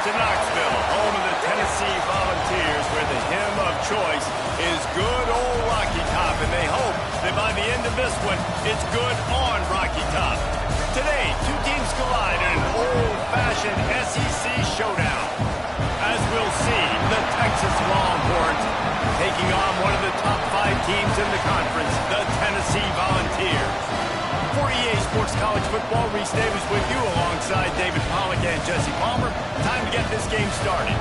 to Knoxville, home of the Tennessee Volunteers, where the hymn of choice is good old Rocky Top, and they hope that by the end of this one, it's good on Rocky Top. Today, two teams collide in an old-fashioned SEC showdown. As we'll see, the Texas Longhorns taking on one of the top 5 teams in the conference, the Tennessee Volunteers. For EA Sports College Football, Reese Davis with you alongside David Pollack and Jesse Palmer. Time to get this game started.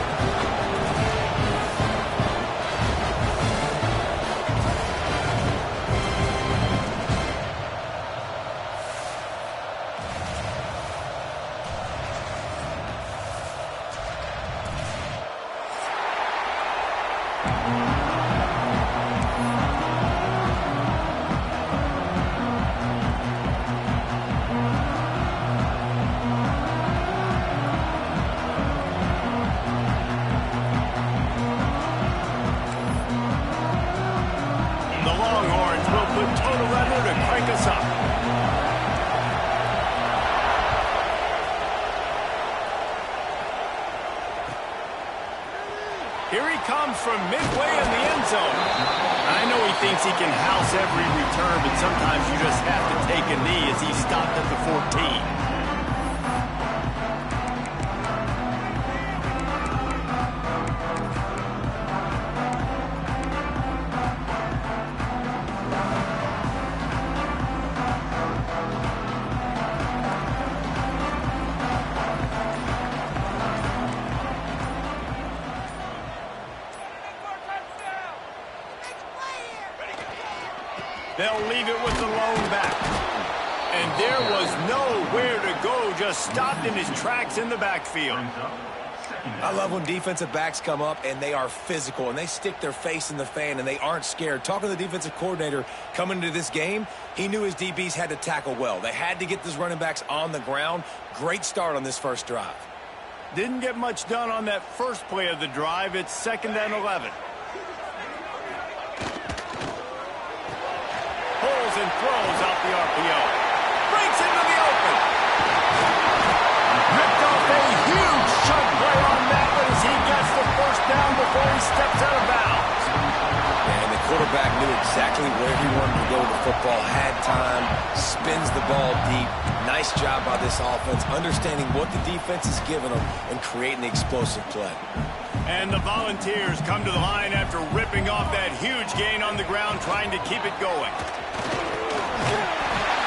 Here he comes from midway in the end zone. I know he thinks he can house every return, but sometimes you just have to take a knee as he stopped at the 14. They'll leave it with the lone back. And there was nowhere to go, just stopped in his tracks in the backfield. I love when defensive backs come up and they are physical and they stick their face in the fan and they aren't scared. Talking to the defensive coordinator coming into this game, he knew his DBs had to tackle well. They had to get these running backs on the ground. Great start on this first drive. Didn't get much done on that first play of the drive. It's 2nd and 11. Pulls and throws out the RPO. Breaks into the open. Ripped off a huge chunk play on that one as he gets the first down before he steps out of bounds. And the quarterback knew exactly where he wanted to go with the football, had time, spins the ball deep. Nice job by this offense, understanding what the defense is giving them and creating the explosive play. And the Volunteers come to the line after ripping off that huge gain on the ground, trying to keep it going.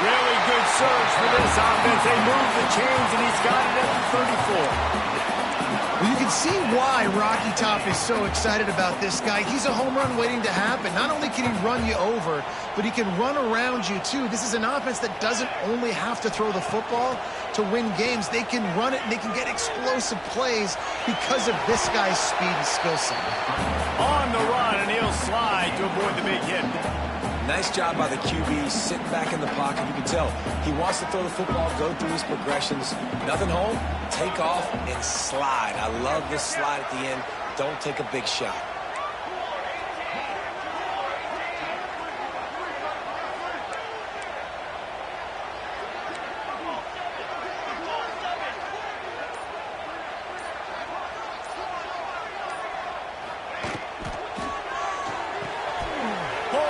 Really good surge for this offense. They move the chains, and he's got it at the 34. Well, you can see why Rocky Top is so excited about this guy. He's a home run waiting to happen. Not only can he run you over, but he can run around you, too. This is an offense that doesn't only have to throw the football to win games. They can run it, and they can get explosive plays because of this guy's speed and skill set. On the run, and he'll slide to avoid the big hit. Nice job by the QB, sitting back in the pocket. You can tell he wants to throw the football, go through his progressions. Nothing home, take off, and slide. I love this slide at the end. Don't take a big shot.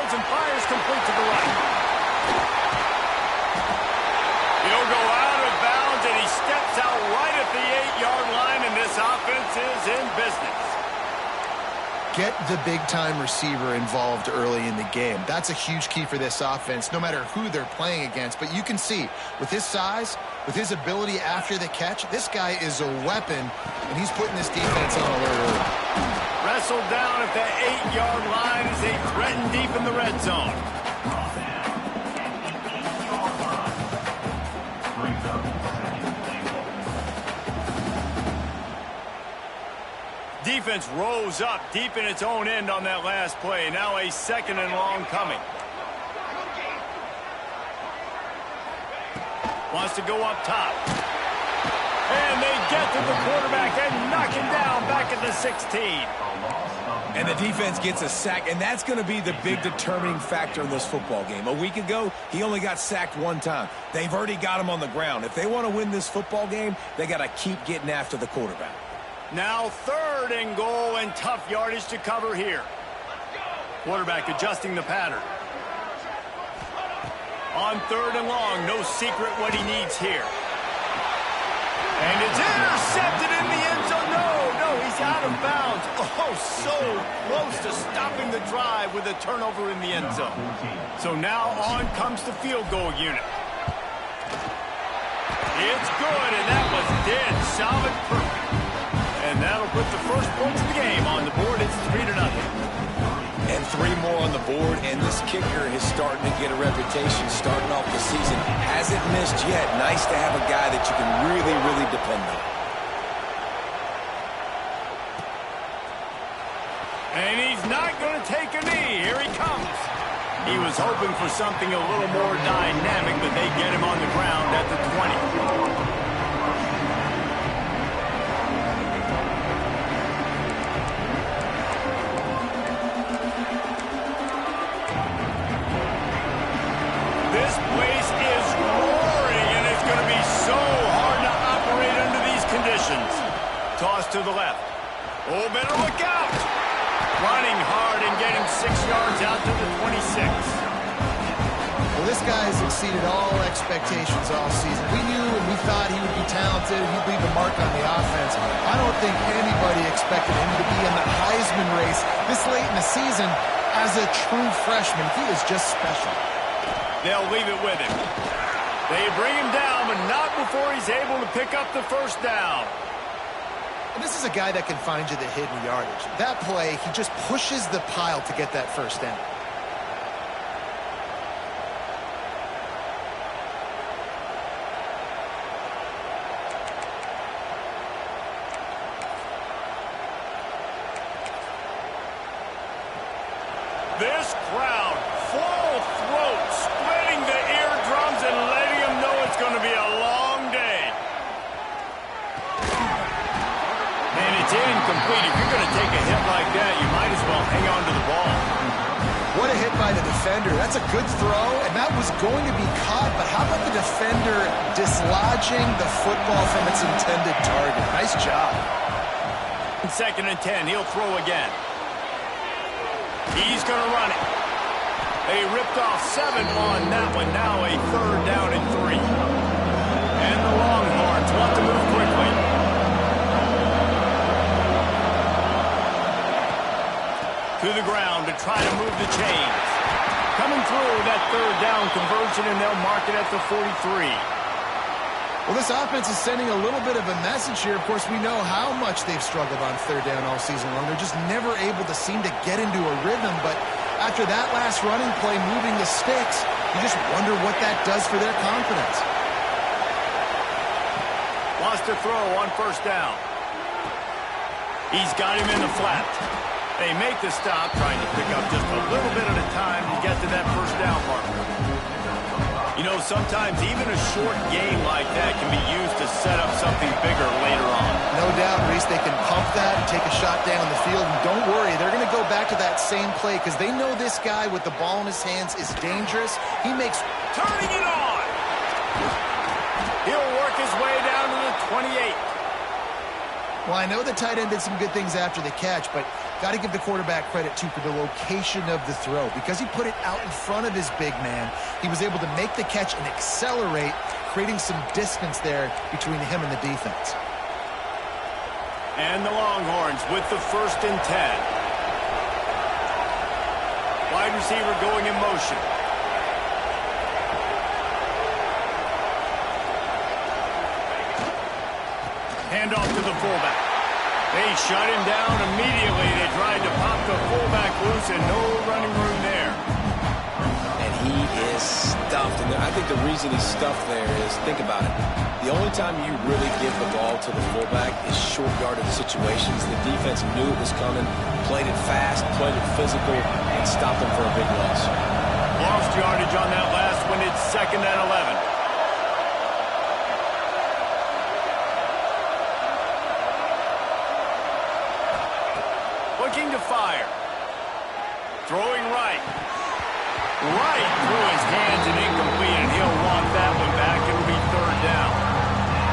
And fires complete to the right. He'll go out of bounds, and he steps out right at the 8-yard line, and this offense is in business. Get the big-time receiver involved early in the game. That's a huge key for this offense, no matter who they're playing against. But you can see, with his size, with his ability after the catch, this guy is a weapon, and he's putting this defense on alert early. Wrestled down at the 8-yard line as they threaten deep in the red zone. Defense rose up deep in its own end on that last play. Now a 2nd and long coming. Wants to go up top. And they get to the quarterback and knock him down back at the 16. And the defense gets a sack, and that's going to be the big determining factor in this football game. A week ago, he only got sacked one time. They've already got him on the ground. If they want to win this football game, they got to keep getting after the quarterback. Now 3rd and goal, and tough yardage to cover here. Quarterback adjusting the pattern. On 3rd and long, no secret what he needs here. And it's intercepted in the end zone. No, he's out of bounds. Oh, so close to stopping the drive with a turnover in the end zone. So now on comes the field goal unit. It's good, and that was dead solid perfect. And that'll put the first points of the game on the board. It's 3-0. And 3 more on the board, and this kicker is starting to get a reputation starting off the season. Hasn't missed yet. Nice to have a guy that you can really, really depend on. And he's not going to take a knee. Here he comes. He was hoping for something a little more dynamic, but they get him on the ground at the 20. This place is roaring, and it's going to be so hard to operate under these conditions. Toss to the left. Oh, better look out. Running hard and getting 6 yards out to the 26. Well, this guy has exceeded all expectations all season. We knew and we thought he would be talented. He'd leave a mark on the offense. I don't think anybody expected him to be in the Heisman race this late in the season as a true freshman. He is just special. They'll leave it with him. They bring him down, but not before he's able to pick up the first down. And this is a guy that can find you the hidden yardage. That play, he just pushes the pile to get that first down. This crowd, full throat, splitting the eardrums and letting them know it's going to be a long day. And it's incomplete. If you're going to take a hit like that, you might as well hang on to the ball. What a hit by the defender. That's a good throw, and that was going to be caught, but how about the defender dislodging the football from its intended target? Nice job. 2nd and 10, he'll throw again. He's going to run it. They ripped off 7 on that one. Now a 3rd down and 3. And the Longhorns want to move quickly. To the ground to try to move the chains. Coming through that 3rd down conversion, and they'll mark it at the 43. Well, this offense is sending a little bit of a message here. Of course, we know how much they've struggled on 3rd down all season long. They're just never able to seem to get into a rhythm. But after that last running play, moving the sticks, you just wonder what that does for their confidence. Wants to throw on 1st down. He's got him in the flat. They make the stop, trying to pick up just a little bit at a time to get to that 1st down marker. You know, sometimes even a short game like that can be used to set up something bigger later on. No doubt, Reese, they can pump that and take a shot down the field. And don't worry, they're going to go back to that same play because they know this guy with the ball in his hands is dangerous. He makes... Turning it on! He'll work his way down to the 28. Well, I know the tight end did some good things after the catch, but got to give the quarterback credit, too, for the location of the throw. Because he put it out in front of his big man, he was able to make the catch and accelerate, creating some distance there between him and the defense. And the Longhorns with the 1st and 10. Wide receiver going in motion. Handoff to the fullback. They shut him down immediately. They tried to pop the fullback loose, and no running room there. And he is stuffed. And I think the reason he's stuffed there is, think about it. The only time you really give the ball to the fullback is short yardage situations. The defense knew it was coming, played it fast, played it physical, and stopped him for a big loss. Lost yardage on that last one. It's 2nd and 11. Looking to fire. Throwing right. Right through his hands and incomplete, and he'll want that one back. It'll be 3rd down.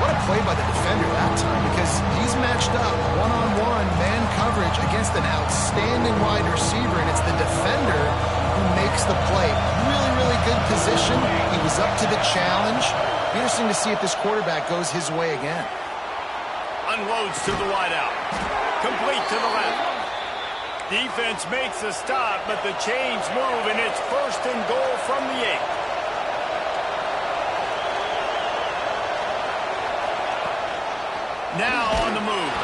What a play by the defender that time because he's matched up one-on-one man coverage against an outstanding wide receiver, and it's the defender who makes the play. Really, really good position. He was up to the challenge. Interesting to see if this quarterback goes his way again. Unloads to the wideout. Complete to the left. Defense makes a stop, but the chains move, and it's 1st and goal from the 8. Now on the move.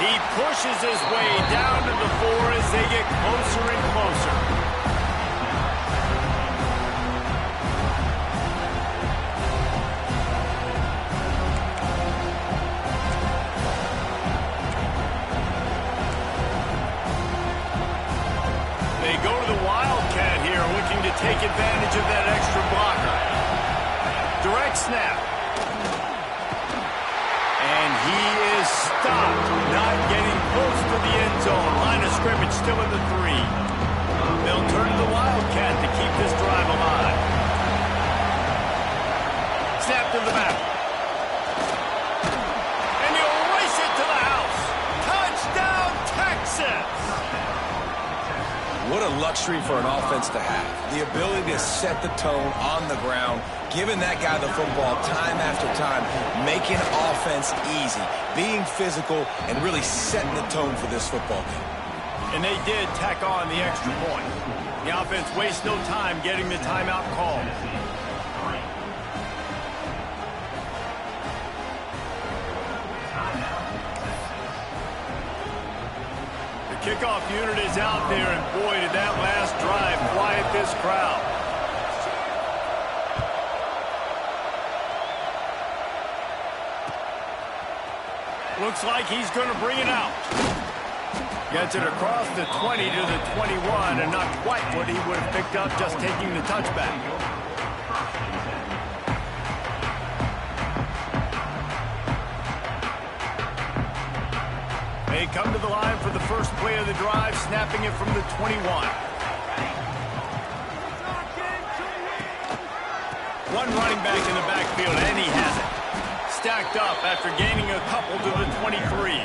He pushes his way down to the 4 as they get closer and closer. They go to the Wildcat here, looking to take advantage of that extra blocker. Direct snap. And he is stopped, not getting close to the end zone. Line of scrimmage still at the 3. They'll turn to the Wildcat to keep this drive alive. Snap to the back. And he'll race it to the house. Touchdown, Texas! What a luxury for an offense to have. The ability to set the tone on the ground, giving that guy the football time after time, making offense easy, being physical, and really setting the tone for this football game. And they did tack on the extra point. The offense wastes no time getting the timeout called. Kickoff unit is out there, and boy, did that last drive quiet this crowd. Looks like he's going to bring it out. Gets it across the 20 to the 21, and not quite what he would have picked up just taking the touchback. They come to the line for the first play of the drive, snapping it from the 21. One running back in the backfield, and he has it. Stacked up after gaining a couple to the 23.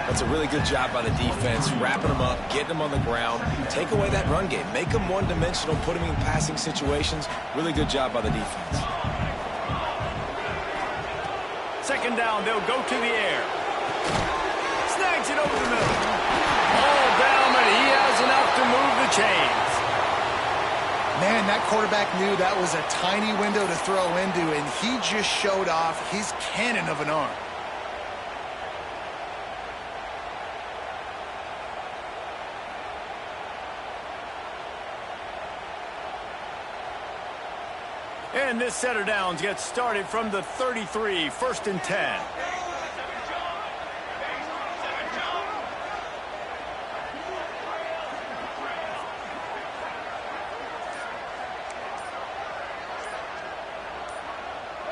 That's a really good job by the defense, wrapping them up, getting them on the ground, take away that run game, make them one-dimensional, put them in passing situations. Really good job by the defense. 2nd down, they'll go to the air. Snags it over the middle. All down, but he has enough to move the chains. Man, that quarterback knew that was a tiny window to throw into, and he just showed off his cannon of an arm. And this set of downs gets started from the 33, 1st and 10.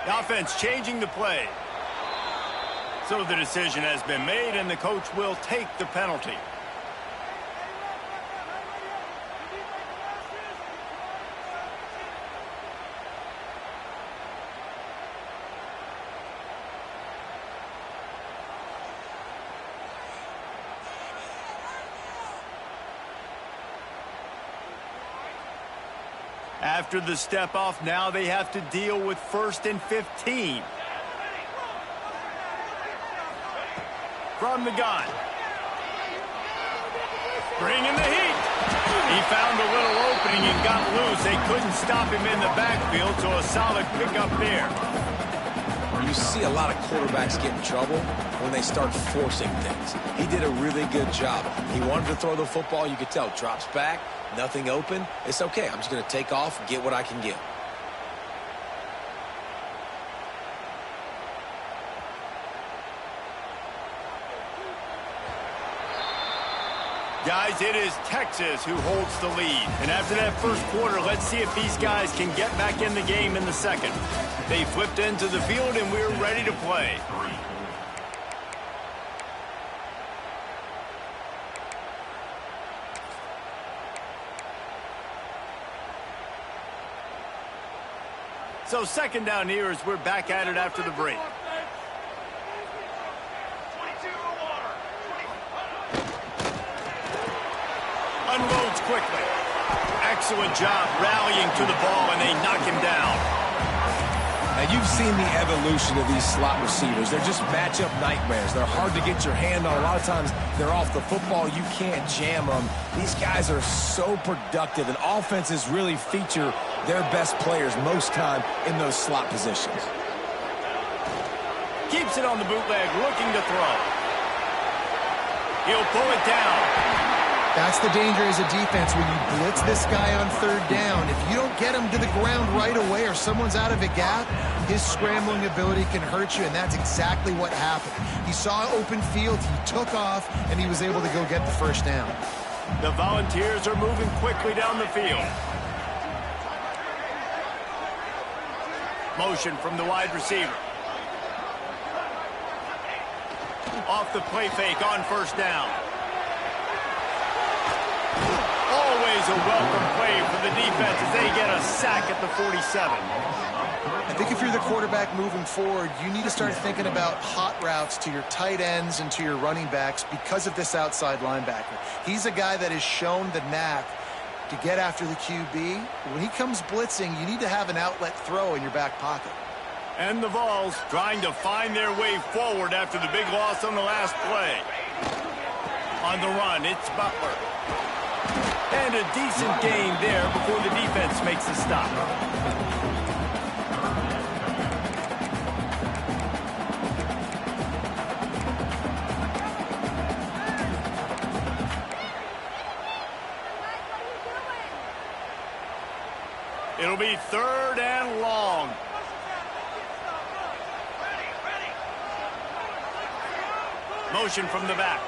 The offense changing the play. So the decision has been made, and the coach will take the penalty. After the step off, now they have to deal with 1st and 15. From the gun. Bringing the heat. He found a little opening and got loose. They couldn't stop him in the backfield, so a solid pickup there. You see a lot of quarterbacks get in trouble when they start forcing things. He did a really good job. He wanted to throw the football. You could tell. Drops back, nothing open. It's okay. I'm just going to take off, get what I can get. Guys, it is Texas who holds the lead. And after that first quarter, let's see if these guys can get back in the game in the second. They flipped into the field, and we're ready to play. So 2nd down here as we're back at it after the break. unfolds quickly. Excellent job rallying to the ball, and they knock him down. Now, you've seen the evolution of these slot receivers. They're just matchup nightmares. They're hard to get your hand on. A lot of times, they're off the football. You can't jam them. These guys are so productive, and offenses really feature their best players most time in those slot positions. Keeps it on the bootleg, looking to throw. He'll pull it down. That's the danger as a defense when you blitz this guy on third down. If you don't get him to the ground right away or someone's out of a gap, his scrambling ability can hurt you, and that's exactly what happened. He saw open field, he took off, and he was able to go get the first down. The Volunteers are moving quickly down the field. Motion from the wide receiver. Off the play fake on first down. Always a welcome play for the defense as they get a sack at the 47. I think if you're the quarterback moving forward, you need to start thinking about hot routes to your tight ends and to your running backs because of this outside linebacker. He's a guy that has shown the knack to get after the QB. When he comes blitzing, you need to have an outlet throw in your back pocket. And the Vols trying to find their way forward after the big loss on the last play. On the run, it's Butler. And a decent gain there before the defense makes a stop. It'll be third and long. Motion from the back.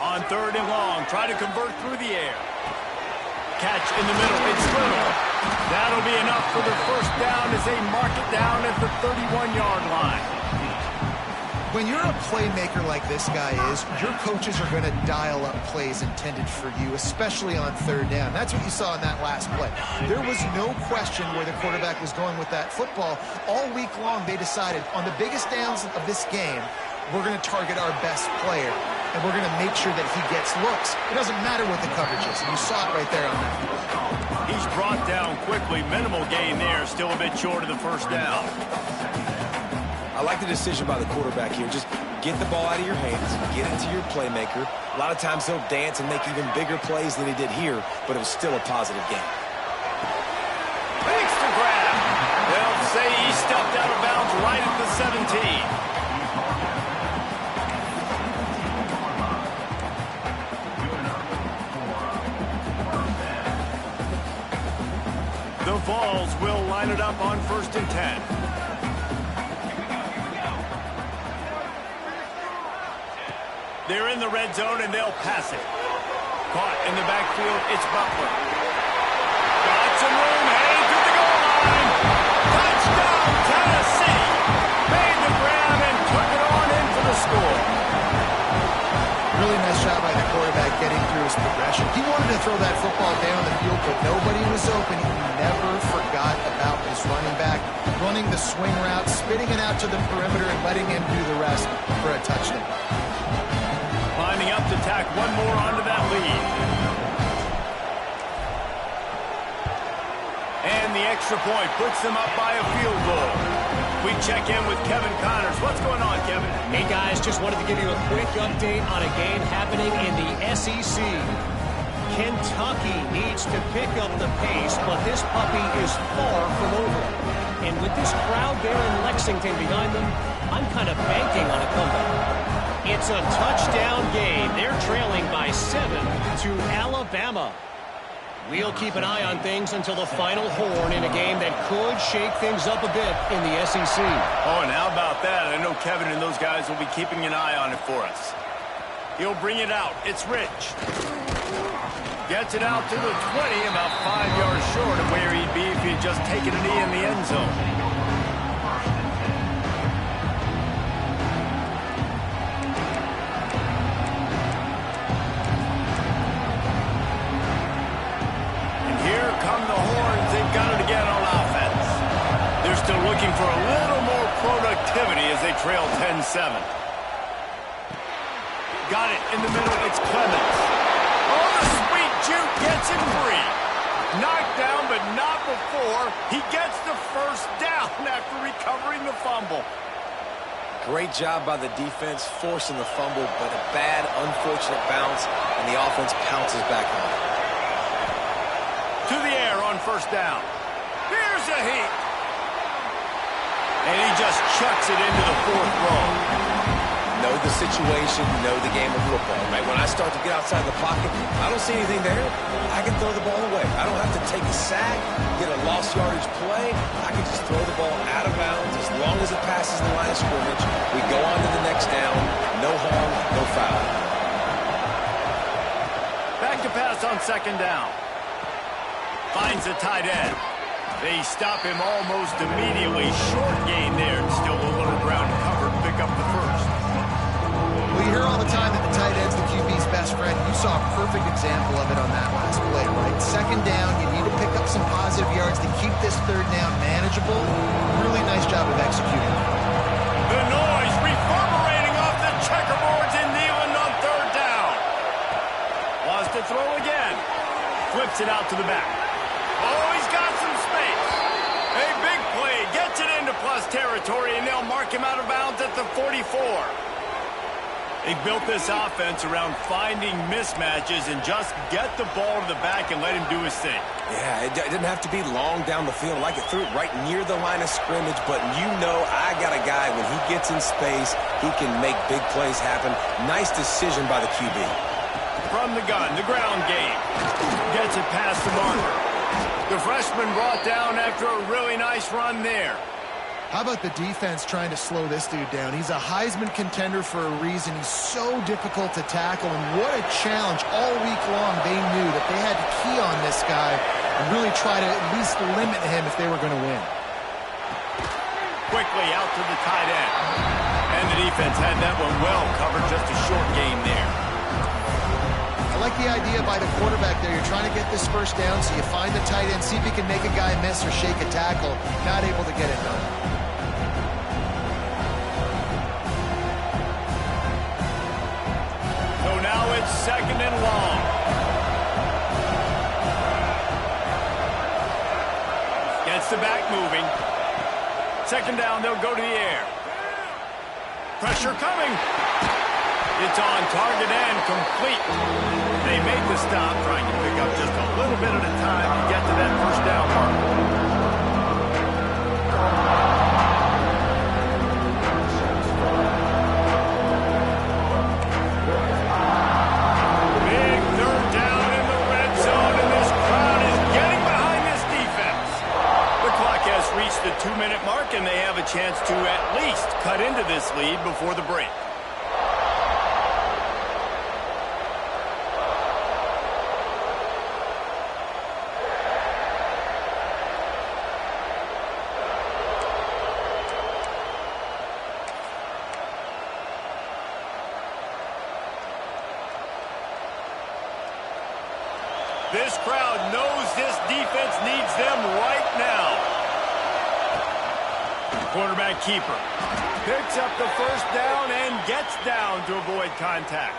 On third and long, try to convert through the air. Catch in the middle, it's little. That'll be enough for the first down as they mark it down at the 31-yard line. When you're a playmaker like this guy is, your coaches are going to dial up plays intended for you, especially on third down. That's what you saw in that last play. There was no question where the quarterback was going with that football. All week long, they decided on the biggest downs of this game, we're going to target our best player, and we're going to make sure that he gets looks. It doesn't matter what the coverage is, and you saw it right there on that. He's brought down quickly. Minimal gain there, still a bit short of the first down. I like the decision by the quarterback here. Just get the ball out of your hands, get it to your playmaker. A lot of times he'll dance and make even bigger plays than he did here, but it was still a positive game. Thanks to grab. They'll say he stepped out of bounds right at the 17. The Vols will line it up on 1st and 10. They're in the red zone, and they'll pass it. Caught in the backfield, it's Butler. Got some room, heading to the goal line. Touchdown, Tennessee. Made the grab and took it on in for the score. Really nice job by the quarterback getting through his progression. He wanted to throw that football down the field, but nobody was open. He never forgot about his running back, running the swing route, spitting it out to the perimeter, and letting him do the rest for a touchdown. Lining up to tack one more onto that lead. And the extra point puts them up by a field goal. We check in with Kevin Connors. What's going on, Kevin? Hey, guys, just wanted to give you a quick update on a game happening in the SEC. Kentucky needs to pick up the pace, but this puppy is far from over. And with this crowd there in Lexington behind them, I'm kind of banking on a comeback. It's a touchdown game. They're trailing by 7 to Alabama. We'll keep an eye on things until the final horn in a game that could shake things up a bit in the SEC. Oh, and how about that? I know Kevin and those guys will be keeping an eye on it for us. He'll bring it out. It's Rich. Gets it out to the 20, about 5 yards short of where he'd be if he'd just taken a knee in the end zone. Looking for a little more productivity as they trail 10-7. got it in the middle. It's Clemens. Oh, the sweet juke gets him free. Knocked down, but not before. He gets the first down after recovering the fumble. Great job by the defense, forcing the fumble, but a bad, unfortunate bounce, and the offense pounces back on it. To the air on first down. Here's a heat. And he just chucks it into the fourth row. Know the situation, know the game of football, right? When I start to get outside the pocket, I don't see anything there, I can throw the ball away. I don't have to take a sack, get a lost yardage play. I can just throw the ball out of bounds as long as it passes the line of scrimmage. We go on to the next down. No harm, no foul. Back to pass on second down. Finds the tight end. They stop him almost immediately. Short gain there, and still a little ground covered. Pick up the first. Well, you hear all the time that the tight end's the QB's best friend. You saw a perfect example of it on that last play, right? Second down, you need to pick up some positive yards to keep this third down manageable. Really nice job of executing. The noise reverberating off the checkerboards in Neyland on third down. Wants to throw again. Flips it out to the back. Oh, he's got some space. A big play. Gets it into plus territory, and they'll mark him out of bounds at the 44. They built this offense around finding mismatches and just get the ball to the back and let him do his thing. Yeah, it didn't have to be long down the field. Like it threw it right near the line of scrimmage, but you know I got a guy, when he gets in space, he can make big plays happen. Nice decision by the QB. From the gun, the ground game. Gets it past the marker. The freshman brought down after a really nice run there. How about the defense trying to slow this dude down? He's a Heisman contender for a reason. He's so difficult to tackle, and what a challenge. All week long, they knew that they had to key on this guy and really try to at least limit him if they were going to win. Quickly out to the tight end. And the defense had that one well covered, just a short gain there. I like the idea by the quarterback there. You're trying to get this first down, so you find the tight end, see if you can make a guy miss or shake a tackle. Not able to get it done. So now it's second and long. Gets the back moving. Second down, they'll go to the air. Pressure coming. It's on target and complete. They make the stop, trying to pick up just a little bit at a time to get to that first down mark. Big third down in the red zone, and this crowd is getting behind this defense. The clock has reached the 2-minute mark, and they have a chance to at least cut into this lead before the break. This crowd knows this defense needs them right now. Quarterback keeper picks up the first down and gets down to avoid contact.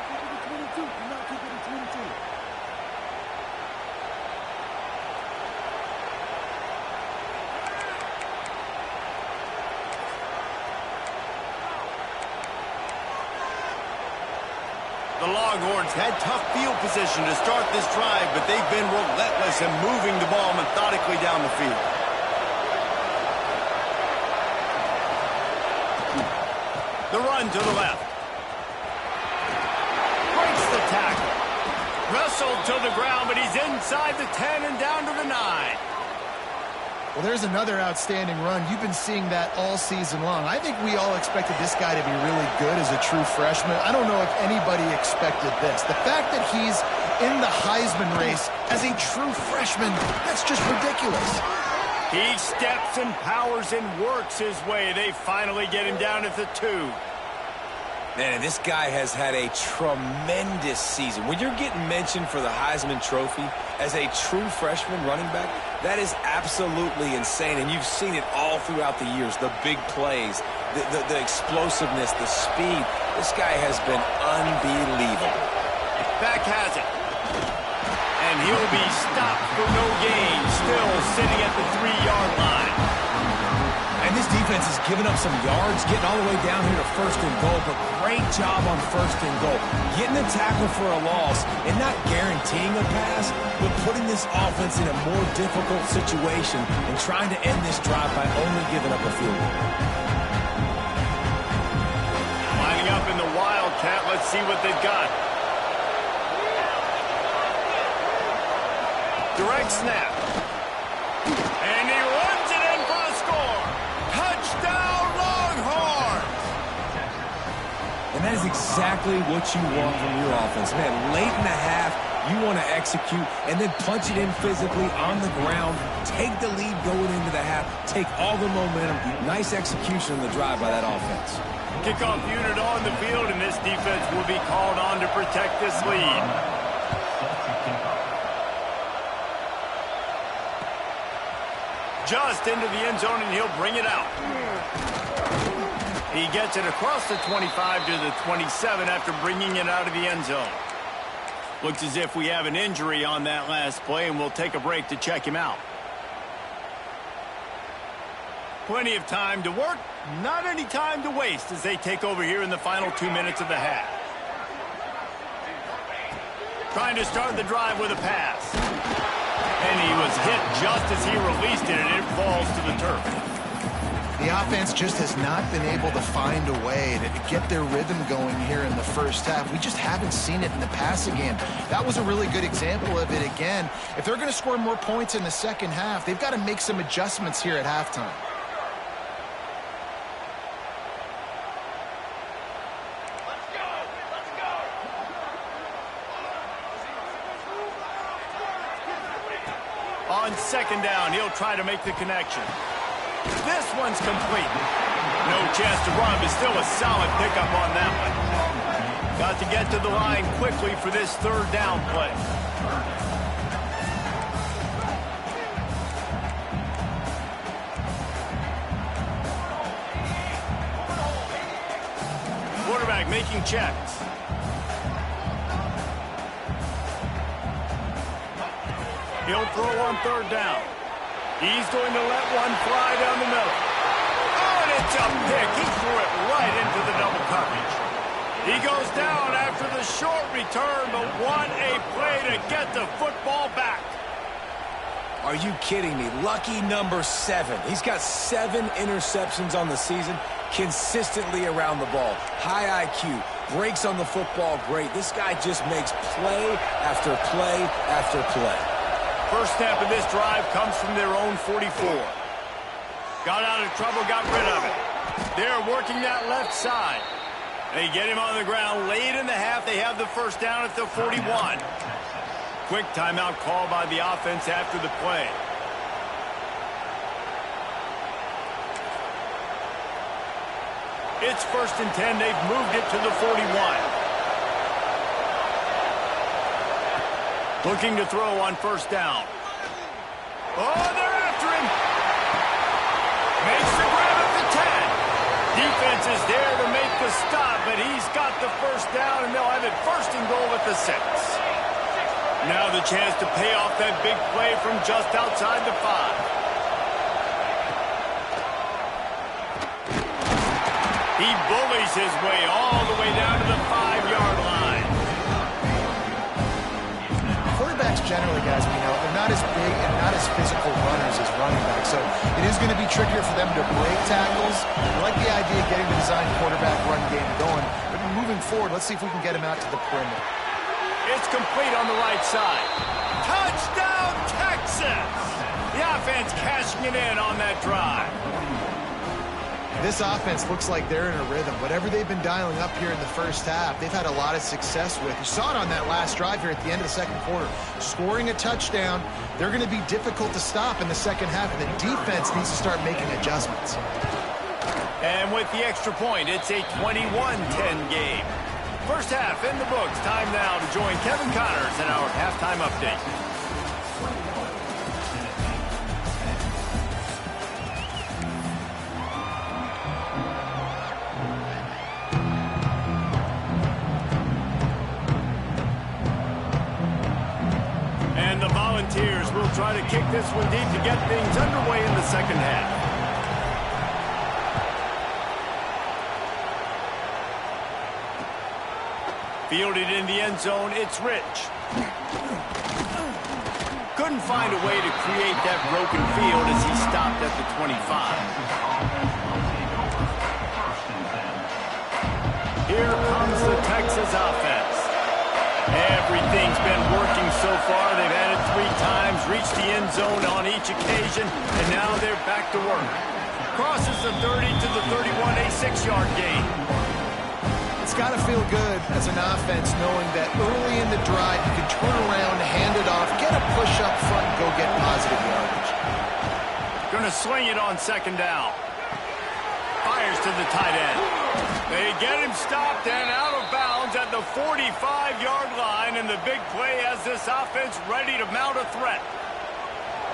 The Longhorns had tough field position to start this drive, but they've been relentless in moving the ball methodically down the field. The run to the left. Breaks the tackle. Wrestled to the ground, but he's inside the 10 and down to the 9. Well, there's another outstanding run. You've been seeing that all season long. I think we all expected this guy to be really good as a true freshman. I don't know if anybody expected this. The fact that he's in the Heisman race as a true freshman, that's just ridiculous. He steps and powers and works his way. They finally get him down at the 2. Man, this guy has had a tremendous season. When you're getting mentioned for the Heisman Trophy as a true freshman running back, that is absolutely insane, and you've seen it all throughout the years, the big plays, the explosiveness, the speed. This guy has been unbelievable. Back has it. And he'll be stopped for no gain, still sitting at the 3-yard line. And this defense has given up some yards, getting all the way down here to first and goal, but great job on first and goal. Getting a tackle for a loss and not guaranteeing a pass, but putting this offense in a more difficult situation and trying to end this drive by only giving up a field goal. Lining up in the Wildcat, let's see what they've got. Direct snap. And he runs it in for the score. Touchdown, Longhorns! And that is exactly what you want from your offense. Man, late in the half, you want to execute and then punch it in physically on the ground. Take the lead going into the half. Take all the momentum. Nice execution on the drive by that offense. Kickoff unit on the field, and this defense will be called on to protect this lead. Just into the end zone, and he'll bring it out. He gets it across the 25 to the 27 after bringing it out of the end zone. Looks as if we have an injury on that last play, and we'll take a break to check him out. Plenty of time to work, not any time to waste as they take over here in the final 2 minutes of the half. Trying to start the drive with a pass. And he was hit just as he released it, and it falls to the turf. The offense just has not been able to find a way to get their rhythm going here in the first half. We just haven't seen it in the passing game. That was a really good example of it again. If they're going to score more points in the second half, they've got to make some adjustments here at halftime. On second down, he'll try to make the connection. This one's complete. No chance to run, but still a solid pickup on that one. Got to get to the line quickly for this third down play. Quarterback making checks. He'll throw on third down. He's going to let one fly down the middle. Oh, and it's a pick. He threw it right into the double coverage. He goes down after the short return, but what a play to get the football back. Are you kidding me? Lucky number 7. He's got 7 interceptions on the season, consistently around the ball. High IQ, breaks on the football great. This guy just makes play after play after play. First snap of this drive comes from their own 44. Got out of trouble, got rid of it. They're working that left side. They get him on the ground late in the half. They have the first down at the 41. Quick timeout call by the offense after the play. It's 1st and 10. They've moved it to the 41. Looking to throw on first down. Oh, they're after him. Makes the grab at the 10. Defense is there to make the stop, but he's got the first down, and they'll have it 1st and goal at the 6. Now the chance to pay off that big play from just outside the 5. He bullies his way all the way down to the 5-yard line. Quarterbacks generally, guys, we know, they're not as big and not as physical runners as running backs, so it is going to be trickier for them to break tackles. I like the idea of getting the design quarterback run game going, but moving forward, let's see if we can get him out to the perimeter. It's complete on the right side. Touchdown, Texas! The offense cashing it in on that drive. This offense looks like they're in a rhythm. Whatever they've been dialing up here in the first half, they've had a lot of success with. You saw it on that last drive here at the end of the second quarter. Scoring a touchdown, they're going to be difficult to stop in the second half, and the defense needs to start making adjustments. And with the extra point, it's a 21-10 game. First half in the books. Time now to join Kevin Connors in our halftime update. Volunteers will try to kick this one deep to get things underway in the second half. Fielded in the end zone, it's Rich. Couldn't find a way to create that broken field as he stopped at the 25. Here comes the Texas offense. Everything's been working so far. They've had it 3 times, reached the end zone on each occasion, and now they're back to work. Crosses the 30 to the 31, a 6-yard gain. It's got to feel good as an offense knowing that early in the drive you can turn around, hand it off, get a push up front, and go get positive yardage. Going to swing it on second down. Fires to the tight end. They get him stopped and out of bounds at the 45-yard line, and the big play has this offense ready to mount a threat.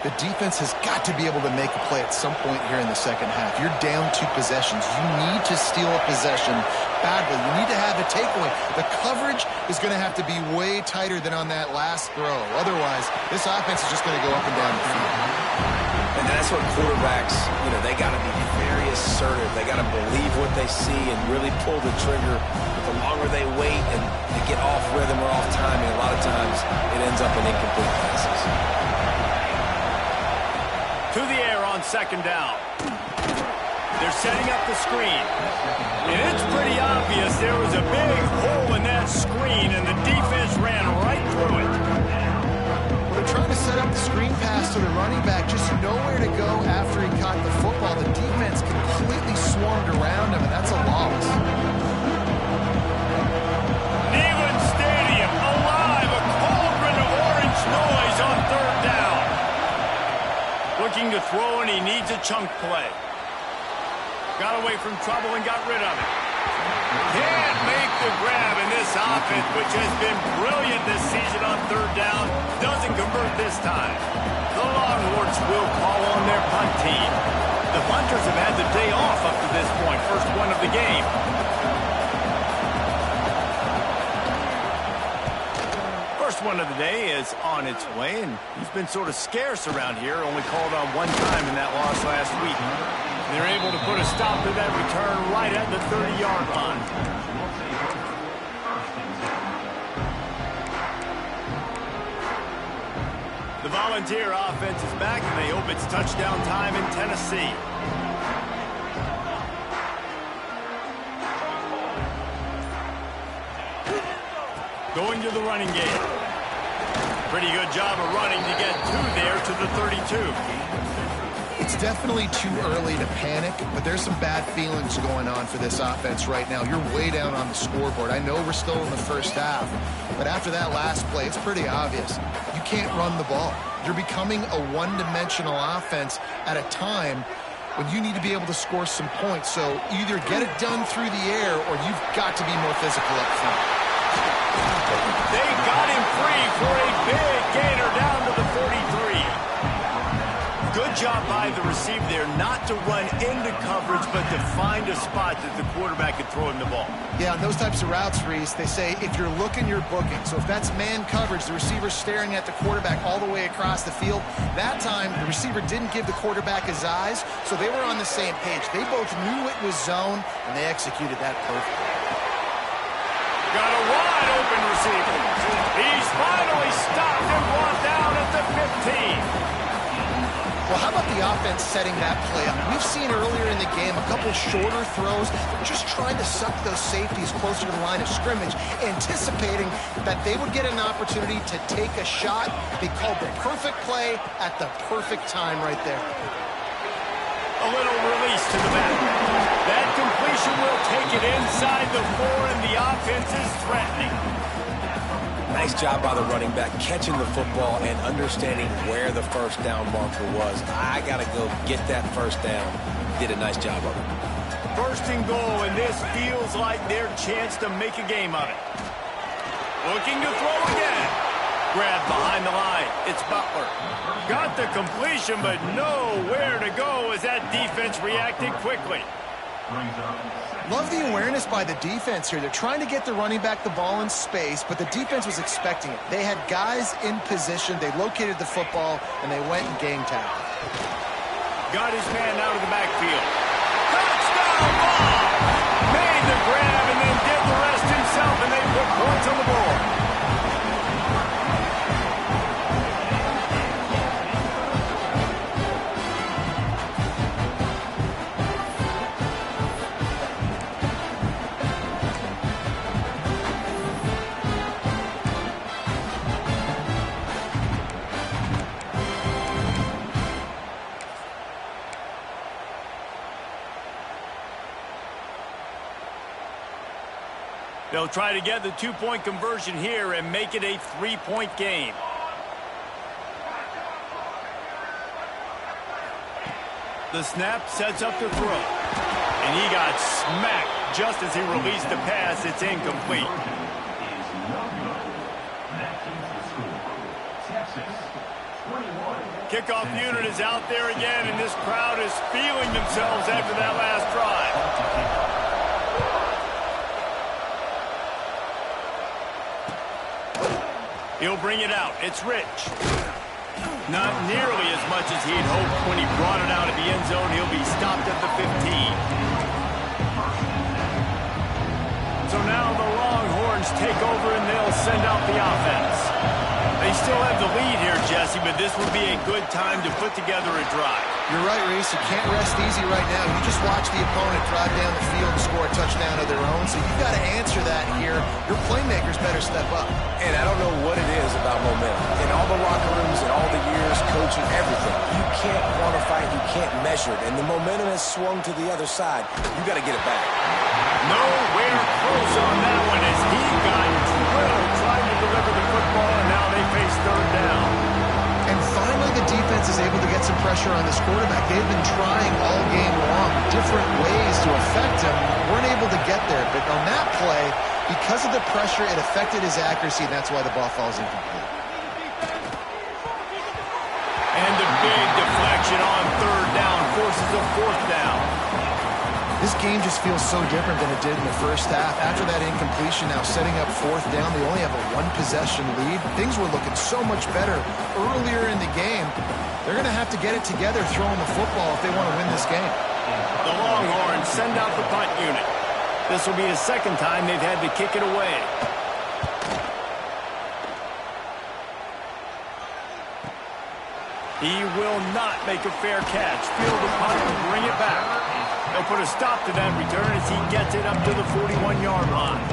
The defense has got to be able to make a play at some point here in the second half. You're down 2 possessions. You need to steal a possession badly. You need to have a takeaway. The coverage is going to have to be way tighter than on that last throw. Otherwise, this offense is just going to go up and down the field. And that's what quarterbacks, they got to be very assertive. They got to believe what they see and really pull the trigger. But the longer they wait and they get off rhythm or off timing, a lot of times it ends up in incomplete passes. To the air on second down. They're setting up the screen. And it's pretty obvious there was a big hole in that screen, and the defense ran right through it. They're trying to set up the screen pass to the running back, just nowhere to go after he caught the football. The defense completely swarmed around him, and that's a loss. Neyland Stadium alive, a cauldron of orange noise on third down. Looking to throw, and he needs a chunk play. Got away from trouble and got rid of it. Can't make the grab in this offense, which has been brilliant this season on third down. Doesn't convert this time. The Longhorns will call on their punt team. The punters have had the day off up to this point. First one of the game. First one of the day is on its way, and he's been sort of scarce around here. Only called on 1 time in that loss last week. They're able to put a stop to that return right at the 30-yard line. The Volunteer offense is back, and they hope it's touchdown time in Tennessee. Going to the running game. Pretty good job of running to get there to the 32. It's definitely too early to panic, but there's some bad feelings going on for this offense right now. You're way down on the scoreboard. I know we're still in the first half, but after that last play, it's pretty obvious. You can't run the ball. You're becoming a one-dimensional offense at a time when you need to be able to score some points. So either get it done through the air or you've got to be more physical up front. They got him free for a big gainer down to the 43. Good job by the receiver there not to run into coverage, but to find a spot that the quarterback could throw him the ball. Yeah, on those types of routes, Reese, they say if you're looking, you're booking. So if that's man coverage, the receiver's staring at the quarterback all the way across the field. That time, the receiver didn't give the quarterback his eyes, so they were on the same page. They both knew it was zone, and they executed that perfectly. Got a wide open receiver. He's finally stopped and brought down at the 15. Well, how about the offense setting that play up? We've seen earlier in the game a couple shorter throws. They're just trying to suck those safeties closer to the line of scrimmage, anticipating that they would get an opportunity to take a shot. They called the perfect play at the perfect time right there. A little release to the back. That completion will take it inside the 4, and the offense is threatening. Nice job by the running back catching the football and understanding where the first down marker was. I got to go get that first down. Did a nice job of it. First and goal, and this feels like their chance to make a game of it. Looking to throw again. Grab behind the line. It's Butler. Got the completion, but nowhere to go as that defense reacted quickly. Love the awareness by the defense here. They're trying to get the running back the ball in space, but the defense was expecting it. They had guys in position. They located the football, and they went and game tackled. Got his man out of the backfield. Touchdown ball! Made the grab and then did the rest himself, and they put points on the board. They'll try to get the two-point conversion here and make it a three-point game. The snap sets up the throw. And he got smacked just as he released the pass. It's incomplete. Kickoff unit is out there again, and this crowd is feeling themselves after that last drive. He'll bring it out. It's Rich. Not nearly as much as he'd hoped when he brought it out of the end zone. He'll be stopped at the 15. So now the Longhorns take over and they'll send out the offense. They still have the lead here, Jesse, but this would be a good time to put together a drive. You're right, Reese. You can't rest easy right now. You just watch the opponent drive down the field and score a touchdown of their own, so you've got to answer that here. Your playmakers better step up. And I don't know what it is about momentum. In all the locker rooms, in all the years, coaching, everything, you can't quantify it, you can't measure it. And the momentum has swung to the other side. You got to get it back. Nowhere close on that one as he got drilled trying to deliver the football, and now they face third down. And finally, the defense is able to get some pressure on this quarterback. They've been trying all game long different ways to affect him. Weren't able to get there, but on that play, because of the pressure, it affected his accuracy, and that's why the ball falls incomplete. And the big deflection on third down forces a fourth down. This game just feels so different than it did in the first half. After that incompletion, now setting up fourth down, they only have a one-possession lead. Things were looking so much better earlier in the game. They're going to have to get it together throwing the football if they want to win this game. The Longhorns send out the punt unit. This will be the second time they've had to kick it away. He will not make a fair catch. Field the punt and bring it back. They'll put a stop to that return as he gets it up to the 41-yard line.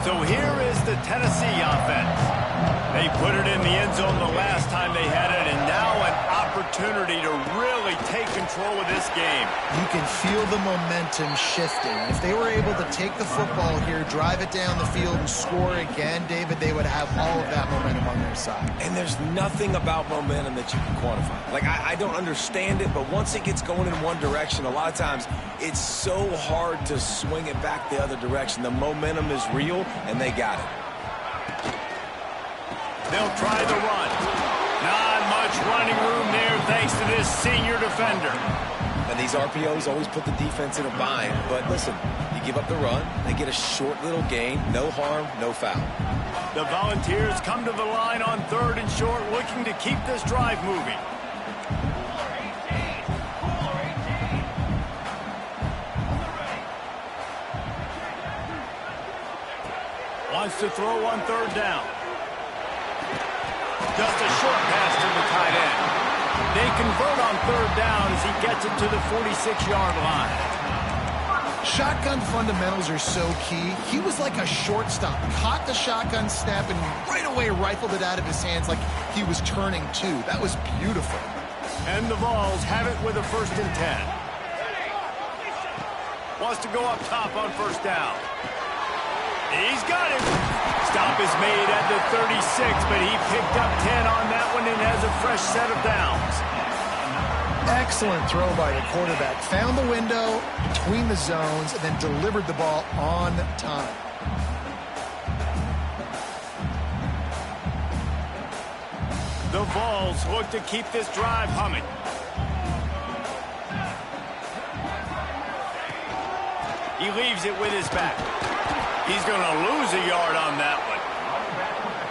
So here is the Tennessee offense. They put it in the end zone the last time they had it, and now an opportunity to really take control of this game. You can feel the momentum shifting. If they were able to take the football here, drive it down the field, and score again, David, they would have all of that momentum on their side. And there's nothing about momentum that you can quantify. Like, I don't understand it, but once it gets going in one direction, a lot of times it's so hard to swing it back the other direction. The momentum is real, and they got it. They'll try the run. Not much running room there thanks to this senior defender. And these RPOs always put the defense in a bind. But listen, you give up the run, they get a short little gain, no harm, no foul. The Volunteers come to the line on third and short, looking to keep this drive moving. Wants to throw on third down. Just a short pass to the tight end. They convert on third down as he gets it to the 46-yard line. Shotgun fundamentals are so key. He was like a shortstop. Caught the shotgun snap and right away rifled it out of his hands like he was turning two. That was beautiful. And the Vols have it with a 1st and 10. Wants to go up top on first down. He's got it. Stop is made at the 36, but he picked up 10 on that one and has a fresh set of downs. Excellent throw by the quarterback. Found the window between the zones and then delivered the ball on time. The Vols look to keep this drive humming. He leaves it with his back. He's going to lose a yard on that one.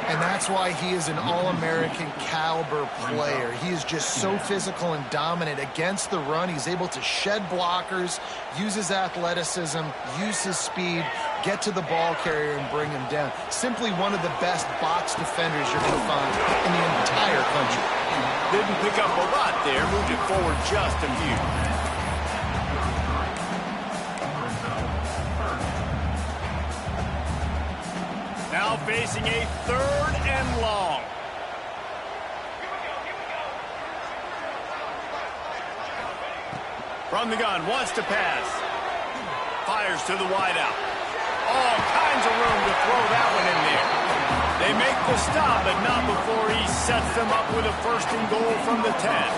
And that's why he is an All-American caliber player. He is just so physical and dominant against the run. He's able to shed blockers, use his athleticism, use his speed, get to the ball carrier and bring him down. Simply one of the best box defenders you're going to find in the entire country. Didn't pick up a lot there, moved it forward just a few. Now facing a 3rd and long. From the gun, wants to pass. Fires to the wideout. All kinds of room to throw that one in there. They make the stop, but not before he sets them up with a 1st and goal from the 10.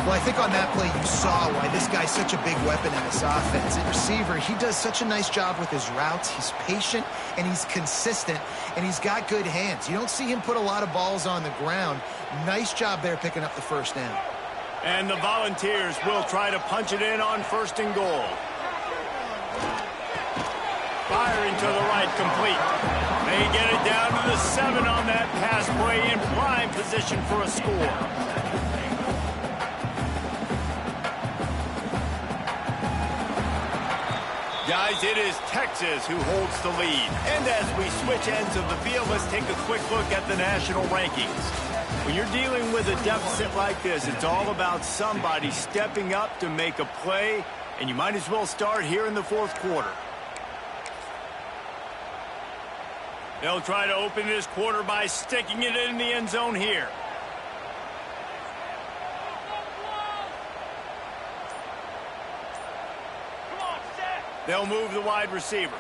Well, I think on that play you saw why this guy's such a big weapon in this offense. At receiver, he does such a nice job with his routes. He's patient, and he's consistent, and he's got good hands. You don't see him put a lot of balls on the ground. Nice job there picking up the 1st down. And the Volunteers will try to punch it in on 1st and goal. Firing to the right, complete. They get it down to the 7 on that pass play in prime position for a score. Guys, it is Texas who holds the lead. And as we switch ends of the field, let's take a quick look at the national rankings. When you're dealing with a deficit like this, it's all about somebody stepping up to make a play, and you might as well start here in the 4th quarter. They'll try to open this quarter by sticking it in the end zone here. They'll move the wide receiver.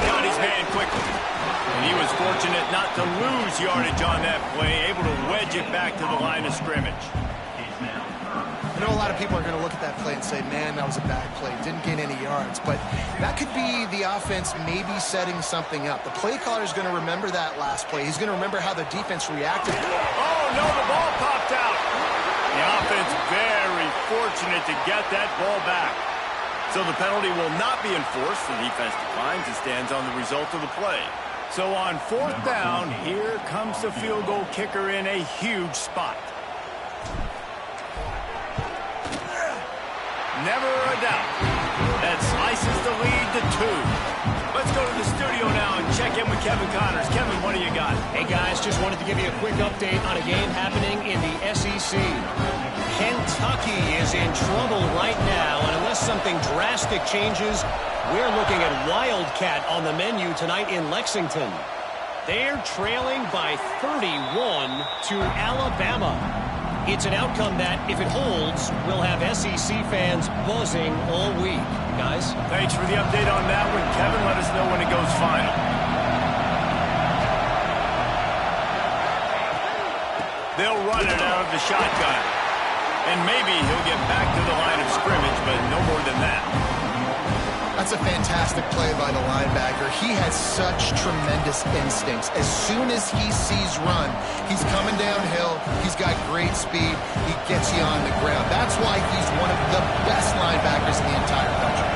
Got his man quickly. And he was fortunate not to lose yardage on that play, able to wedge it back to the line of scrimmage. I know a lot of people are going to look at that play and say, man, that was a bad play. Didn't gain any yards. But that could be the offense maybe setting something up. The play caller is going to remember that last play. He's going to remember how the defense reacted. Oh, no, the ball popped out. The offense very fortunate to get that ball back. So the penalty will not be enforced. The defense declines and stands on the result of the play. So on 4th down, here comes the field goal kicker in a huge spot. Never a doubt. That slices the lead to 2. Let's go to the studio now and check in with Kevin Connors. Kevin, what do you got? Hey, guys, just wanted to give you a quick update on a game happening in the SEC. Kentucky is in trouble right now, and unless something drastic changes, we're looking at Wildcat on the menu tonight in Lexington. They're trailing by 31 to Alabama. It's an outcome that, if it holds, will have SEC fans buzzing all week. Guys? Thanks for the update on that one, Kevin. Let us know when it goes final. They'll run it out of the shotgun. And maybe he'll get back to the line of scrimmage, but no more than that. That's a fantastic play by the linebacker. He has such tremendous instincts. As soon as he sees run, he's coming downhill. He's got great speed. He gets you on the ground. That's why he's one of the best linebackers in the entire country.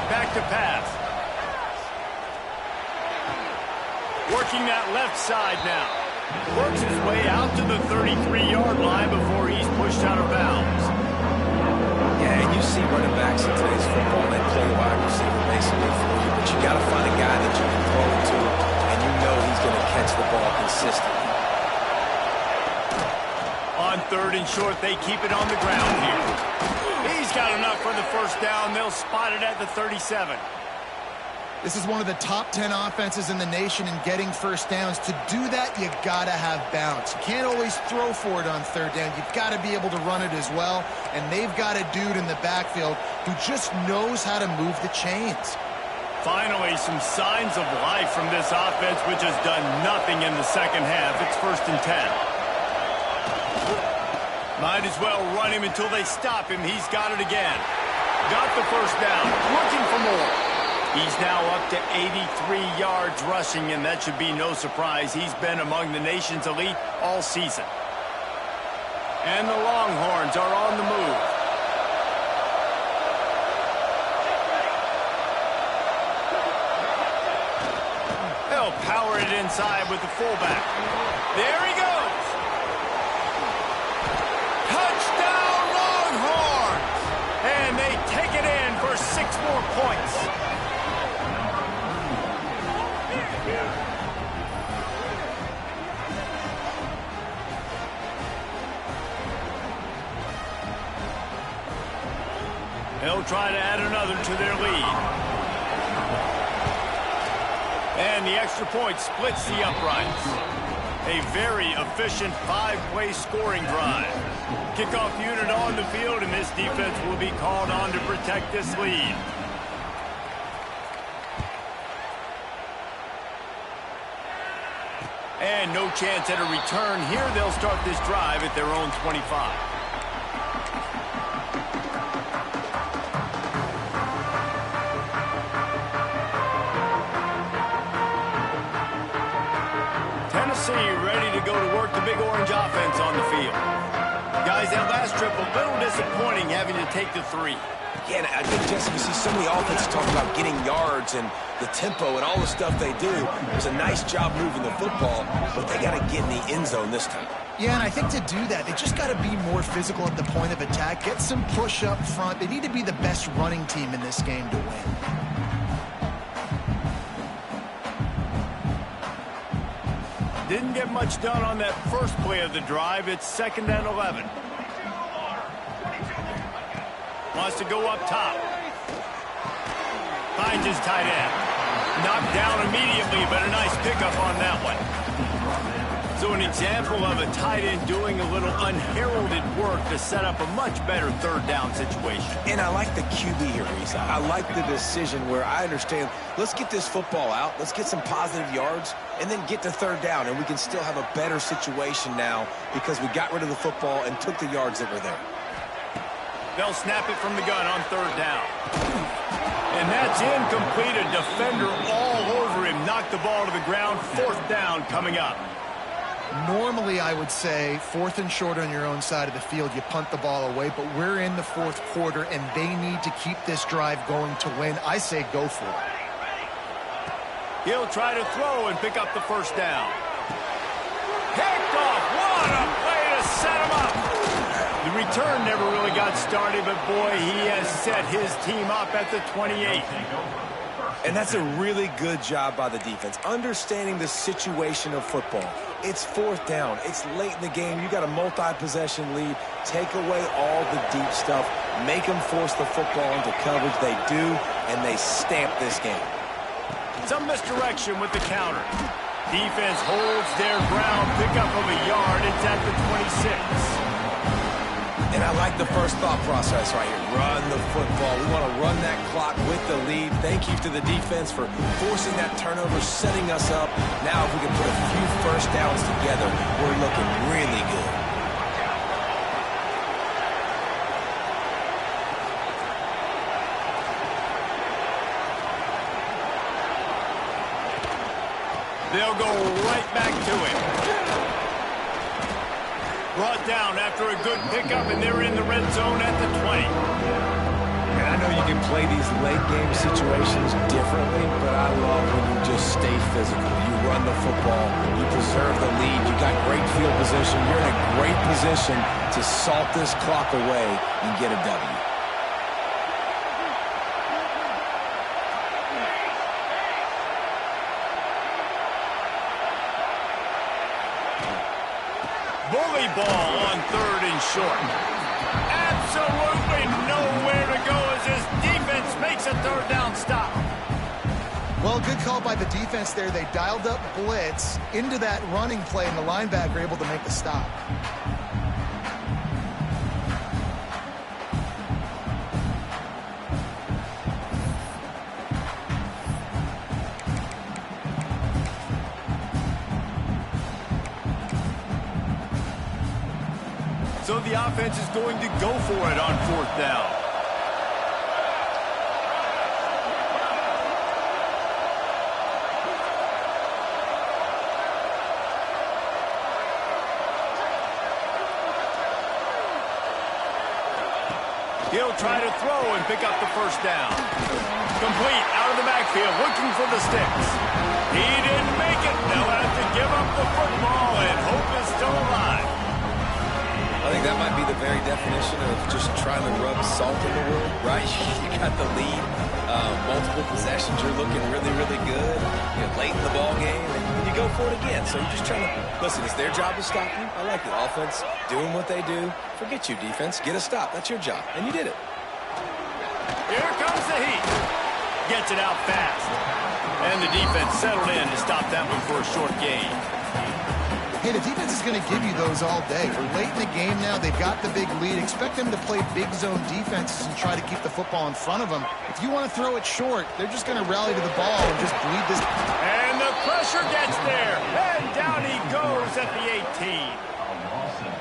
Back to pass. Working that left side now. Works his way out to the 33-yard line before he's pushed out of bounds. Yeah, and you see running backs in today's football, they play wide receiver basically for you, but you got to find a guy that you can throw it to, and you know he's going to catch the ball consistently. On 3rd and short, they keep it on the ground here. He's got enough for the 1st down. They'll spot it at the 37. This is one of the top 10 offenses in the nation in getting 1st downs. To do that, you got to have balance. You can't always throw for it on 3rd down. You've got to be able to run it as well. And they've got a dude in the backfield who just knows how to move the chains. Finally, some signs of life from this offense, which has done nothing in the 2nd half. It's 1st and 10. Might as well run him until they stop him. He's got it again. Got the 1st down. Looking for more. He's now up to 83 yards rushing, and that should be no surprise. He's been among the nation's elite all season. And the Longhorns are on the move. They'll power it inside with the fullback. There he goes. Touchdown Longhorns! And they take it in for 6 more points. They'll try to add another to their lead. And the extra point splits the uprights. A very efficient 5-play scoring drive. Kickoff unit on the field, and this defense will be called on to protect this lead. And no chance at a return here. They'll start this drive at their own 25. Ready to go to work the Big Orange offense on the field. Guys, that last trip a little disappointing having to take the 3. Yeah, and I think, Jesse, you see so many offenses talk about getting yards and the tempo and all the stuff they do. It was a nice job moving the football, but they got to get in the end zone this time. Yeah, and I think to do that, they just got to be more physical at the point of attack, get some push up front. They need to be the best running team in this game to win. Didn't get much done on that first play of the drive. It's 2nd and 11. Wants to go up top. Finds his tight end. Knocked down immediately, but a nice pickup on that one. So an example of a tight end doing a little unheralded work to set up a much better 3rd down situation. And I like the QB here, Reese. I like the decision where I understand, let's get this football out, let's get some positive yards, and then get to 3rd down, and we can still have a better situation now because we got rid of the football and took the yards that were there. They'll snap it from the gun on 3rd down. And that's incomplete. A defender all over him. Knocked the ball to the ground. 4th down coming up. Normally, I would say 4th and short on your own side of the field, you punt the ball away, but we're in the 4th quarter, and they need to keep this drive going to win. I say go for it. He'll try to throw and pick up the 1st down. Picked off. What a play to set him up. The return never really got started, but boy, he has set his team up at the 28. And that's a really good job by the defense, understanding the situation of football. It's 4th down. It's late in the game. You got a multi-possession lead. Take away all the deep stuff. Make them force the football into coverage. They do, and they stamp this game. Some misdirection with the counter. Defense holds their ground. Pickup of a yard. It's at the 26. And I like the first thought process right here. Run the football. We want to run that clock with the lead. Thank you to the defense for forcing that turnover, setting us up. Now if we can put a few 1st downs together, we're looking really good. They'll go right back to him. Brought down after a good pickup, and they're in the red zone at the 20. And I know you can play these late game situations differently, but I love when you just stay physical. You run the football, you preserve the lead, you got great field position. You're in a great position to salt this clock away and get a W. Bully ball on 3rd and short. Absolutely nowhere to go as this defense makes a 3rd down stop. Well, good call by the defense there. They dialed up blitz into that running play, and the linebacker able to make the stop. So the offense is going to go for it on 4th down. He'll try to throw and pick up the first down. Complete out of the backfield, looking for the sticks. He didn't make it. They'll have to give up the football, and hope is still alive. I think that might be the very definition of just trying to rub salt in the wound, right? You got the lead, multiple possessions, you're looking really, really good. Late in the ball game, and you go for it again. So you're just trying to, listen, it's their job to stop you. I like it. Offense doing what they do. Forget you, defense. Get a stop. That's your job, and you did it. Here comes the heat. Gets it out fast. And the defense settled in to stop that one for a short gain. Hey, the defense is going to give you those all day. We're late in the game now. They've got the big lead. Expect them to play big zone defenses and try to keep the football in front of them. If you want to throw it short, they're just going to rally to the ball and just bleed this. And the pressure gets there. And down he goes at the 18.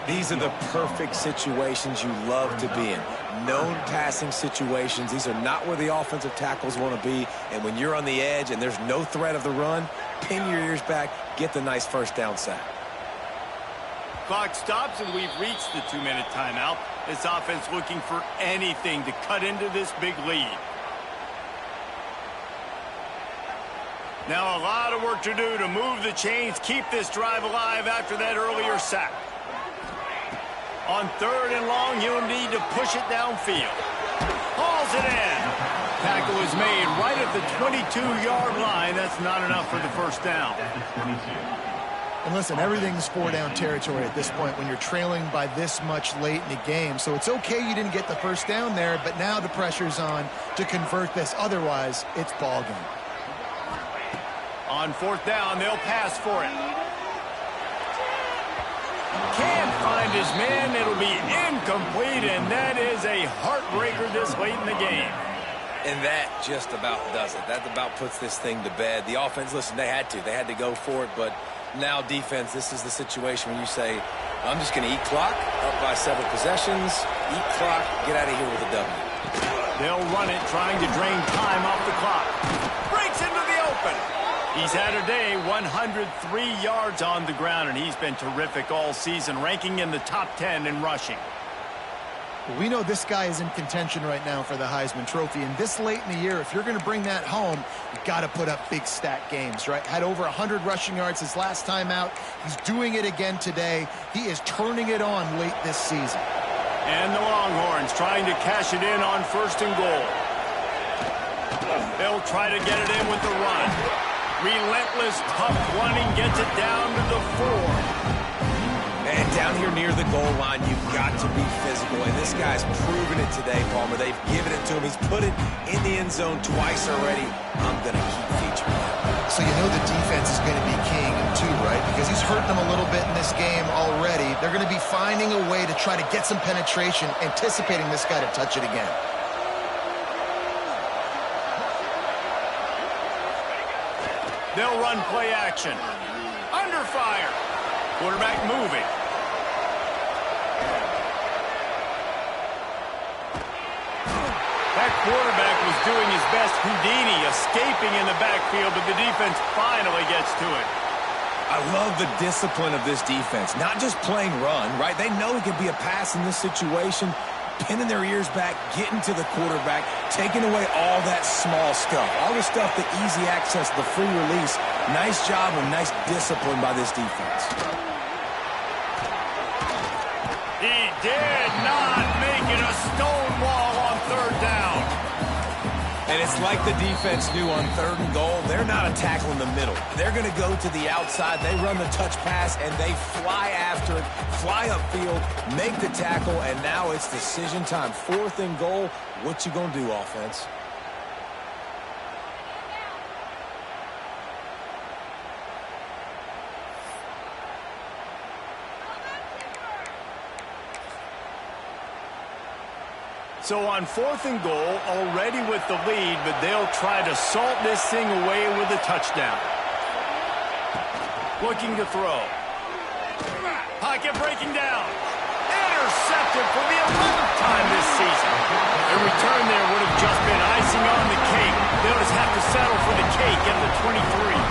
These are the perfect situations you love to be in. Known passing situations. These are not where the offensive tackles want to be. And when you're on the edge and there's no threat of the run, pin your ears back, get the nice first down sack. Clock stops, and we've reached the 2-minute timeout. This offense looking for anything to cut into this big lead. Now a lot of work to do to move the chains, keep this drive alive after that earlier sack. On 3rd and long, he'll need to push it downfield. Hauls it in. Tackle is made right at the 22-yard line. That's not enough for the first down. And listen, everything's 4-down territory at this point when you're trailing by this much late in the game. So it's okay you didn't get the first down there, but now the pressure's on to convert this. Otherwise, it's ball game. On 4th down, they'll pass for it. Can't find his man. It'll be incomplete, and that is a heartbreaker this late in the game. And that just about does it. That about puts this thing to bed. The offense, listen, they had to go for it, but now defense, this is the situation when you say, I'm just going to eat clock, up by several possessions, eat clock, get out of here with a W. They'll run it, trying to drain time off the clock. Breaks into the open. He's had a day, 103 yards on the ground, and he's been terrific all season, ranking in the top 10 in rushing. We know this guy is in contention right now for the Heisman Trophy, and this late in the year, if you're going to bring that home, you've got to put up big stat games, right? Had over 100 rushing yards his last time out. He's doing it again today. He is turning it on late this season. And the Longhorns trying to cash it in on 1st and goal. They'll try to get it in with the run. Relentless, tough running gets it down to the 4. And down here near the goal line, you've got to be physical. And this guy's proven it today, Palmer. They've given it to him. He's put it in the end zone twice already. I'm going to keep featuring him. So you know the defense is going to be keying him too, right? Because he's hurt them a little bit in this game already. They're going to be finding a way to try to get some penetration, anticipating this guy to touch it again. They'll run play action. Under fire. Quarterback moving. That quarterback was doing his best Houdini, escaping in the backfield, but the defense finally gets to it. I love the discipline of this defense. Not just playing run, right? They know it could be a pass in this situation. Pinning their ears back, getting to the quarterback, taking away all that small stuff. All the stuff, the easy access, the free release. Nice job and nice discipline by this defense. He did not make it a stonewall on 3rd down. And it's like the defense knew on 3rd and goal. They're not a tackle in the middle. They're going to go to the outside. They run the touch pass, and they fly after it, fly upfield, make the tackle, and now it's decision time. 4th and goal. What you going to do, offense? So on 4th and goal, already with the lead, but they'll try to salt this thing away with a touchdown. Looking to throw. Pocket breaking down. Intercepted for the 11th time this season. A return there would have just been icing on the cake. They'll just have to settle for the cake at the 23.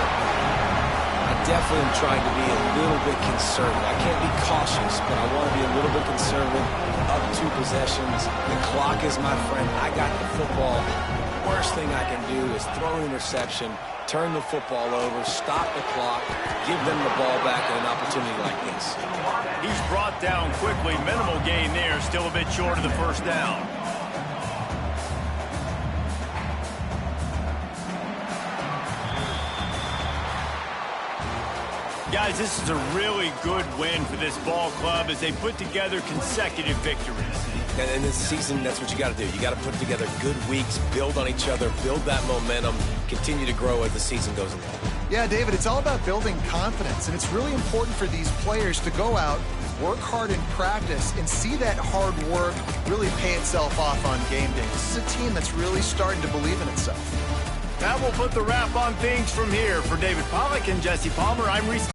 definitely am trying to be a little bit conservative. I can't be cautious, but I want to be a little bit conservative. Up 2 possessions. The clock is my friend. I got the football. Worst thing I can do is throw an interception, turn the football over, stop the clock, give them the ball back at an opportunity like this. He's brought down quickly. Minimal gain there. Still a bit short of the first down. Guys, this is a really good win for this ball club as they put together consecutive victories. And in this season, that's what you got to do. You got to put together good weeks, build on each other, build that momentum, continue to grow as the season goes along. Yeah, David, it's all about building confidence, and it's really important for these players to go out, work hard in practice, and see that hard work really pay itself off on game day. This is a team that's really starting to believe in itself. That will put the wrap on things from here. For David Pollack and Jesse Palmer, I'm Reese.